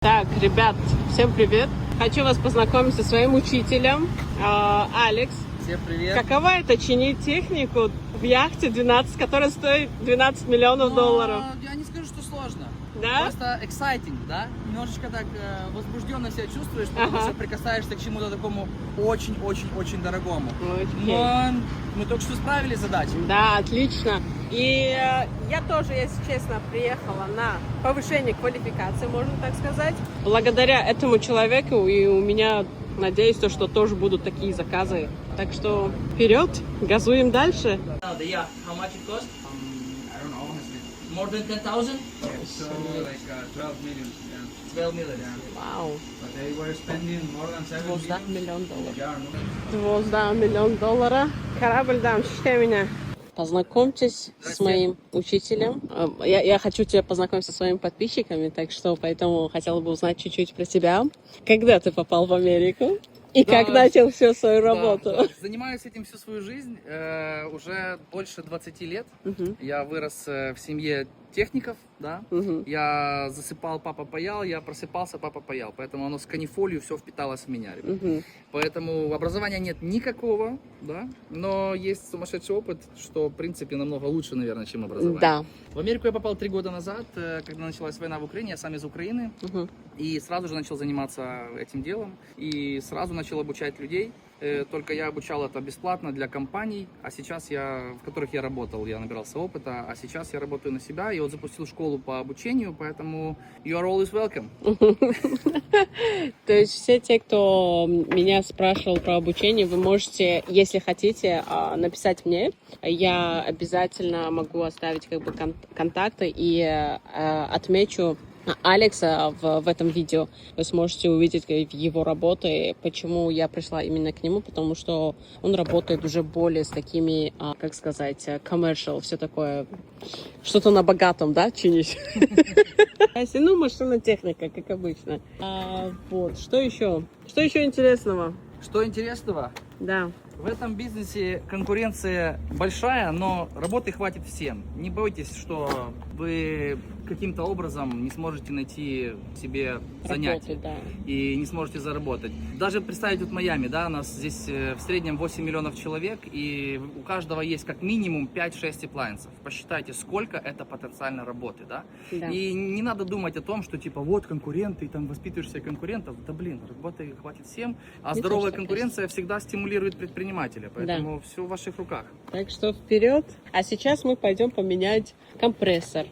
Так, ребят, всем привет! Хочу вас познакомить со своим учителем, Алекс. Всем привет! Каково это чинить технику в яхте 12, которая стоит 12 миллионов долларов? Я не скажу, что сложно. Да? Просто exciting, да? Немножечко так возбужденно себя чувствуешь, потому что прикасаешься к чему-то такому очень-очень-очень дорогому. Но мы только что справили задачу. Да, отлично. И я тоже, если честно, приехала на повышение квалификации, можно так сказать. Благодаря этому человеку и у меня, надеюсь, что тоже будут такие заказы. Так что вперед, газуем дальше. The yacht, how much it cost? I don't know, honestly. More than 10,000? Yeah, so like 12 million. Yeah. 12 million. Вау. But they were spending more than 7 $2 million. миллион долларов. Yeah, no. $2 миллион долларов. Корабль, да, считай меня. Познакомьтесь с моим учителем. Я хочу тебя познакомить со своими подписчиками, так что поэтому хотела бы узнать чуть-чуть про тебя. Когда ты попал в Америку? И Да, как начал всю свою работу? Да. Занимаюсь этим всю свою жизнь, уже больше 20 лет. Я вырос в семье техников, да. Я засыпал, папа паял, я просыпался, папа паял. Поэтому оно с канифолью все впиталось в меня, ребят. Поэтому образования нет никакого, да, но есть сумасшедший опыт, что, в принципе, намного лучше, наверное, чем образование. Да. В Америку я попал 3 года назад, когда началась война в Украине, я сам из Украины. И сразу же начал заниматься этим делом, и сразу начал обучать людей. Только я обучал это бесплатно для компаний, в которых я работал, я набирался опыта, а сейчас я работаю на себя, и вот запустил школу по обучению, поэтому you are always welcome. То есть все те, кто меня спрашивал про обучение, вы можете, если хотите, написать мне. Я обязательно могу оставить контакты и отмечу Алекса в этом видео. Вы сможете увидеть его работы, почему я пришла именно к нему, потому что он работает уже более с такими, как сказать, commercial, все такое, что-то на богатом, да, чинить? Ну, машина техника, как обычно. Вот, что еще? Что еще интересного? Что интересного? Да. В этом бизнесе конкуренция большая, но работы хватит всем. Не бойтесь, что вы каким-то образом не сможете найти себе занятие и не сможете заработать. Даже представить вот Майами, да, у нас здесь в среднем 8 миллионов человек, и у каждого есть как минимум 5-6 appliances. Посчитайте, сколько это потенциально работы, да? И не надо думать о том, что типа вот конкуренты, и там воспитываешь себе конкурентов. Да блин, работы хватит всем, а здоровая конкуренция всегда стимулирует предпринимателя, поэтому все в ваших руках. Так что вперед. А сейчас мы пойдем поменять компрессор.